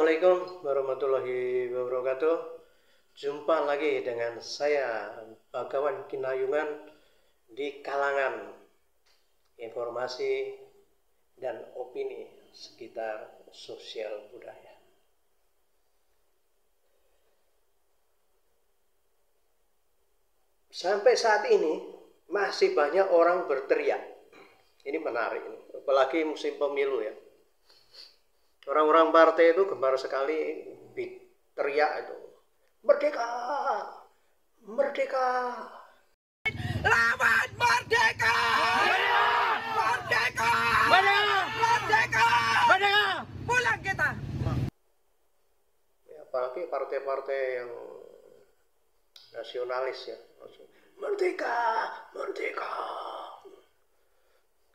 Assalamualaikum warahmatullahi wabarakatuh. Jumpa lagi dengan saya Bagawan Kinayungan di kalangan informasi dan opini sekitar sosial budaya. Sampai saat ini masih banyak orang berteriak. Ini menarik, apalagi musim pemilu ya. Orang-orang partai itu gemar sekali teriak itu, merdeka, merdeka. Selamat merdeka! Merdeka! Merdeka! Merdeka! Pulang kita! Ya, apalagi partai-partai yang nasionalis ya, merdeka, merdeka.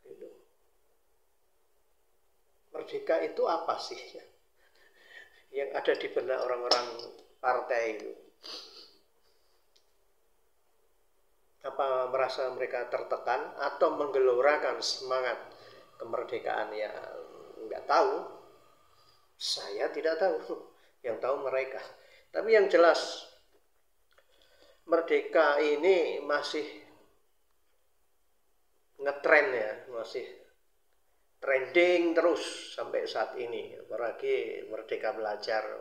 Gitu. Merdeka itu apa sih ya? Yang ada di benak orang-orang partai itu? Apa merasa mereka tertekan atau menggelorakan semangat kemerdekaan? Ya nggak tahu, saya tidak tahu, yang tahu mereka. Tapi yang jelas merdeka ini masih ngetren ya, masih trending terus sampai saat ini. Apalagi Merdeka Belajar,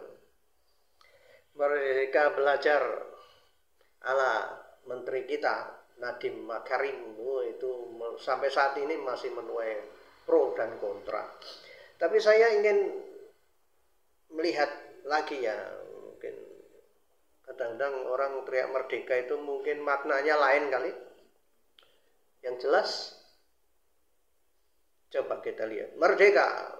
Merdeka Belajar ala Menteri kita Nadiem Makarim itu sampai saat ini masih menuai pro dan kontra. Tapi saya ingin melihat lagi ya, mungkin kadang-kadang orang teriak merdeka itu mungkin maknanya lain kali. Yang jelas coba kita lihat, merdeka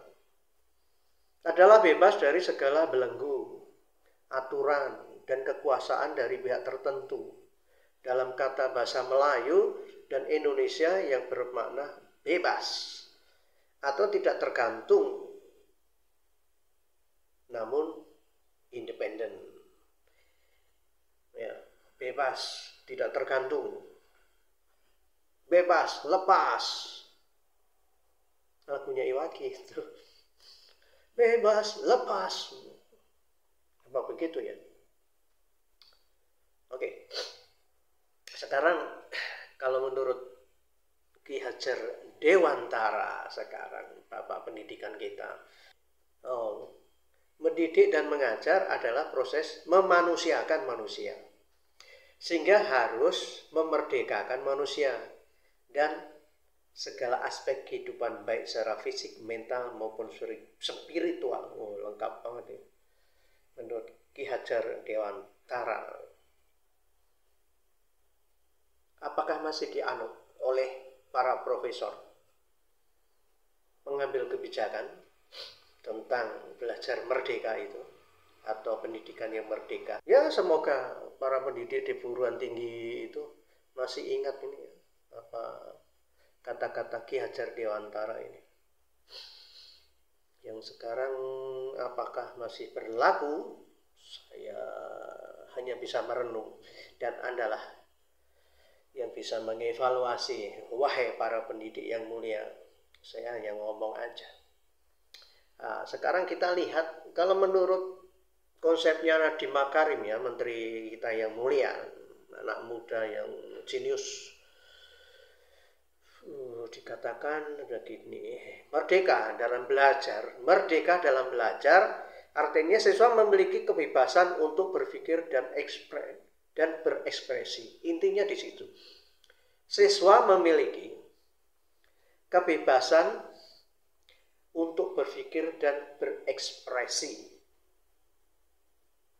adalah bebas dari segala belenggu, aturan dan kekuasaan dari pihak tertentu. Dalam kata bahasa Melayu dan Indonesia yang bermakna bebas atau tidak tergantung, namun independen. Ya, bebas, tidak tergantung, bebas, lepas. Lagunya Iwaki itu, bebas, lepas. Apa begitu ya? Oke. Sekarang kalau menurut Ki Hajar Dewantara sekarang, Bapak pendidikan kita, mendidik dan mengajar adalah proses memanusiakan manusia, sehingga harus memerdekakan manusia dan segala aspek kehidupan baik secara fisik, mental maupun spiritual. Lengkap banget ya menurut Ki Hajar Dewantara. Apakah masih dianut oleh para profesor mengambil kebijakan tentang belajar merdeka itu atau pendidikan yang merdeka? Ya semoga para pendidik di perguruan tinggi itu masih ingat ini apa kata-kata Ki Hajar Dewantara ini. Yang sekarang apakah masih berlaku? Saya hanya bisa merenung, dan Andalah yang bisa mengevaluasi. Wahai para pendidik yang mulia, saya hanya ngomong aja. Nah, sekarang kita lihat, kalau menurut konsepnya Nadiem Makarim ya, menteri kita yang mulia, anak muda yang jenius, dikatakan ada gini, merdeka dalam belajar. Merdeka dalam belajar artinya siswa memiliki kebebasan untuk berpikir dan berekspresi. Intinya di situ. Siswa memiliki kebebasan untuk berpikir dan berekspresi.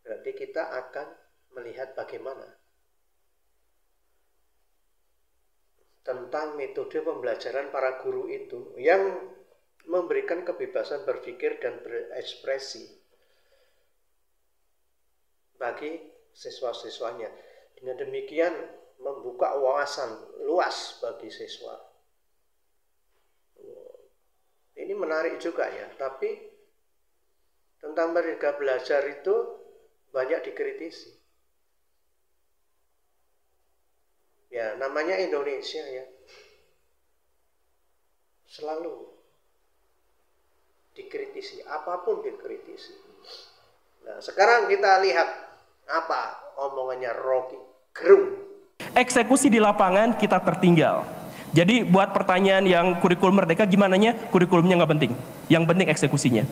Berarti kita akan melihat bagaimana tentang metode pembelajaran para guru itu yang memberikan kebebasan berpikir dan berekspresi bagi siswa-siswanya. Dengan demikian membuka wawasan luas bagi siswa. Ini menarik juga ya, tapi tentang Merdeka Belajar itu banyak dikritisi. Ya, namanya Indonesia ya. Selalu dikritisi, apapun dikritisi. Nah, sekarang kita lihat apa omongannya Rocky Gerung. Eksekusi di lapangan kita tertinggal. Jadi buat pertanyaan yang kurikulum merdeka gimana nya, kurikulumnya nggak penting. Yang penting eksekusinya.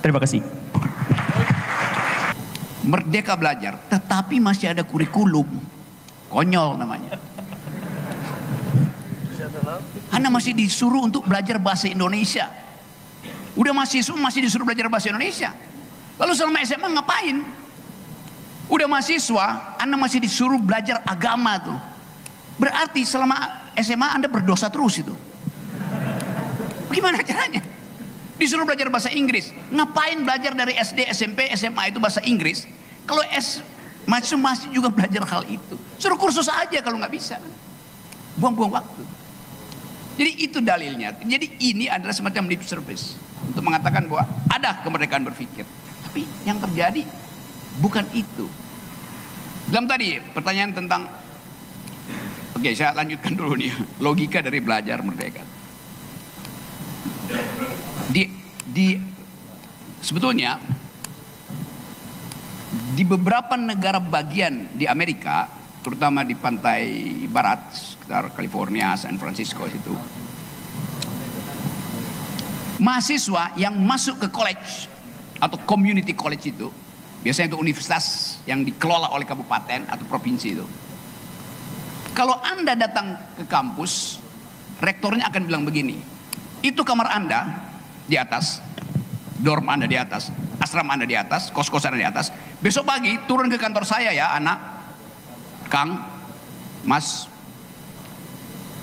Terima kasih. Merdeka belajar, tetapi masih ada kurikulum. Konyol namanya. Anda masih disuruh untuk belajar bahasa Indonesia. Udah mahasiswa masih disuruh belajar bahasa Indonesia. Lalu selama SMA ngapain? Udah mahasiswa, Anda masih disuruh belajar agama tuh. Berarti selama SMA Anda berdosa terus itu. Gimana caranya? Disuruh belajar bahasa Inggris. Ngapain belajar dari SD, SMP, SMA itu bahasa Inggris? Kalau masih juga belajar hal itu. Suruh kursus aja kalau nggak bisa. Buang-buang waktu. Jadi itu dalilnya. Jadi ini adalah semacam lip service untuk mengatakan bahwa ada kemerdekaan berpikir. Tapi yang terjadi bukan itu. Dalam tadi pertanyaan tentang, oke, saya lanjutkan dulu nih, logika dari belajar merdeka. Sebetulnya di beberapa negara bagian di Amerika, terutama di pantai barat sekitar California, San Francisco situ, mahasiswa yang masuk ke college atau community college itu, biasanya itu universitas yang dikelola oleh kabupaten atau provinsi itu. Kalau Anda datang ke kampus, rektornya akan bilang begini, itu kamar Anda di atas, dorm Anda di atas, asrama Anda di atas, kos-kosan Anda di atas. Besok pagi turun ke kantor saya ya anak, Kang, Mas,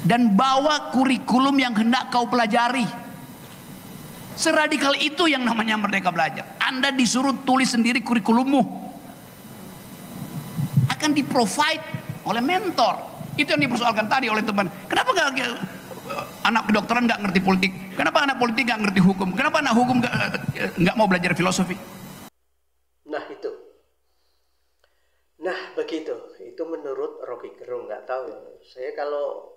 dan bawa kurikulum yang hendak kau pelajari. Seradikal itu yang namanya merdeka belajar. Anda disuruh tulis sendiri kurikulummu. Akan di-provide oleh mentor. Itu yang dipersoalkan tadi oleh teman. Kenapa gak anak kedokteran nggak ngerti politik? Kenapa anak politik nggak ngerti hukum? Kenapa anak hukum nggak mau belajar filosofi? Nah itu. Nah begitu. Itu menurut Rocky Gerung, nggak tahu. Saya kalau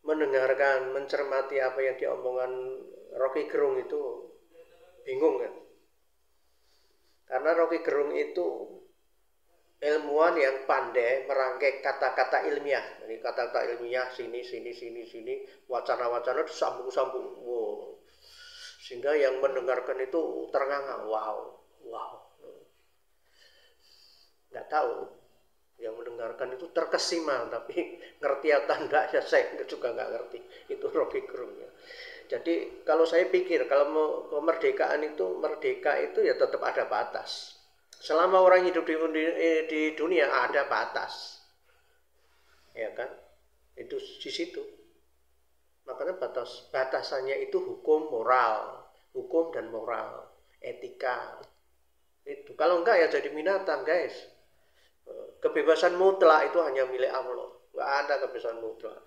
mendengarkan, mencermati apa yang diomongkan Rocky Gerung itu bingung kan. Karena Rocky Gerung itu ilmuwan yang pandai merangkai kata-kata ilmiah. Jadi kata-kata ilmiah sini, wacana-wacana disambung-sambung. Wow. Sehingga yang mendengarkan itu ternganga. Wow. Nggak tahu. Yang mendengarkan itu terkesima, tapi ngerti atau enggak ya saya juga nggak ngerti. Itu Rocky Gerung ya. Jadi kalau saya pikir kalau mau kemerdekaan itu, merdeka itu ya tetap ada batas. Selama orang hidup di dunia ada batas, ya kan? Itu di situ. Makanya batasannya itu hukum dan moral, etika. Itu kalau enggak ya jadi binatang, guys. Kebebasan mutlak itu hanya milik Allah. Enggak ada kebebasan mutlak.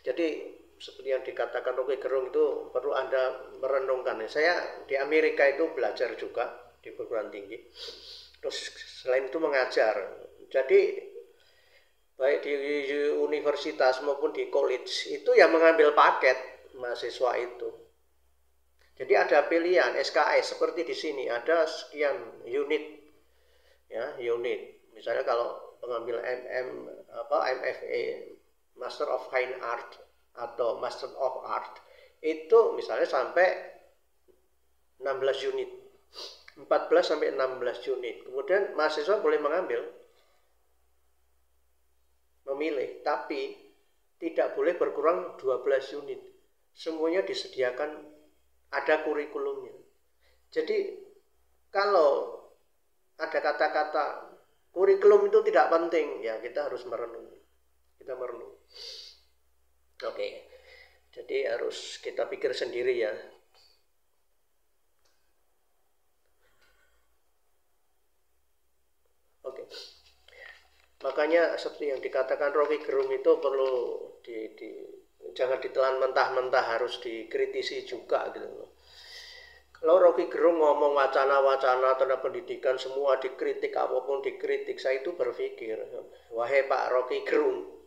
Jadi seperti yang dikatakan Rocky Gerung itu perlu Anda merenungkan. Saya di Amerika itu belajar juga di perguruan tinggi. Terus selain itu mengajar. Jadi baik di universitas maupun di college itu yang mengambil paket mahasiswa itu. Jadi ada pilihan SKS seperti di sini ada sekian unit, ya unit. Misalnya kalau mengambil MFA, Master of Fine Art atau Master of Art itu misalnya sampai 16 unit. 14 sampai 16 unit. Kemudian mahasiswa boleh memilih, tapi tidak boleh berkurang 12 unit. Semuanya disediakan ada kurikulumnya. Jadi kalau ada kata-kata kurikulum itu tidak penting, ya kita harus merenung. Kita merenung. Oke. Jadi harus kita pikir sendiri ya. Oke. Makanya seperti yang dikatakan Rocky Gerung itu perlu jangan ditelan mentah-mentah, harus dikritisi juga gitu loh. Kalau Rocky Gerung ngomong wacana-wacana tentang pendidikan semua dikritik, apapun dikritik, saya itu berpikir, wahai Pak Rocky Gerung,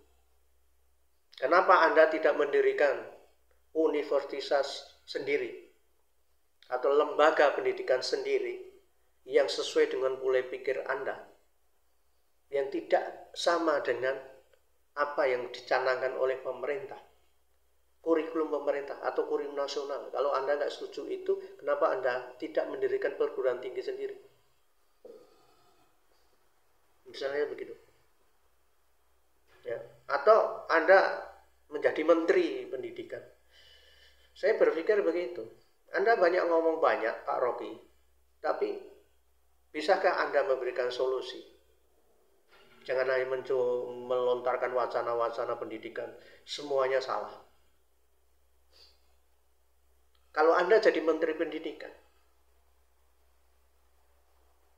kenapa Anda tidak mendirikan universitas sendiri atau lembaga pendidikan sendiri yang sesuai dengan pola pikir Anda, yang tidak sama dengan apa yang dicanangkan oleh pemerintah, kurikulum pemerintah atau kurikulum nasional. Kalau Anda nggak setuju itu, kenapa Anda tidak mendirikan perguruan tinggi sendiri? Misalnya begitu. Ya. Atau Anda menjadi menteri pendidikan. Saya berpikir begitu. Anda banyak ngomong banyak, Pak Rocky, tapi bisakah Anda memberikan solusi? Jangan hanya melontarkan wacana-wacana pendidikan, semuanya salah. Kalau Anda jadi menteri pendidikan,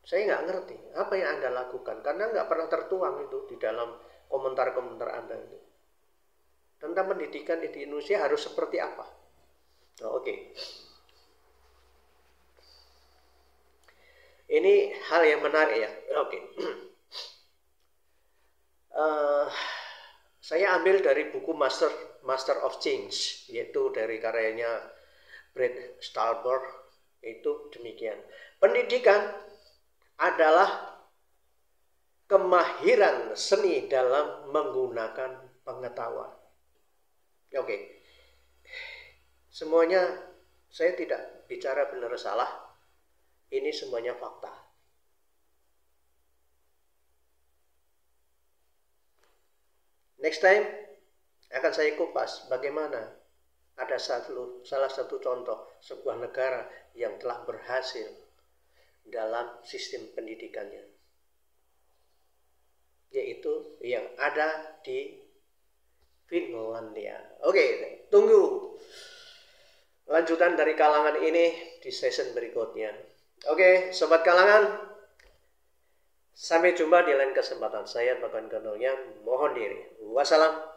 saya nggak ngerti apa yang Anda lakukan, karena nggak pernah tertuang itu di dalam komentar-komentar Anda itu. Tentang pendidikan di Indonesia harus seperti apa? Oke. Ini hal yang menarik ya. Oke. Saya ambil dari buku Master of Change, yaitu dari karyanya Brad Stulberg. Itu demikian. Pendidikan adalah kemahiran seni dalam menggunakan pengetahuan. Oke. Semuanya saya tidak bicara benar salah. Ini semuanya fakta. Next time akan saya kupas bagaimana ada salah satu contoh sebuah negara yang telah berhasil dalam sistem pendidikannya, yaitu yang ada di Finlandia. Oke, tunggu lanjutan dari kalangan ini di session berikutnya. Oke, sobat kalangan, sampai jumpa di lain kesempatan. Saya Bagan Gandolnya mohon diri. Wassalam.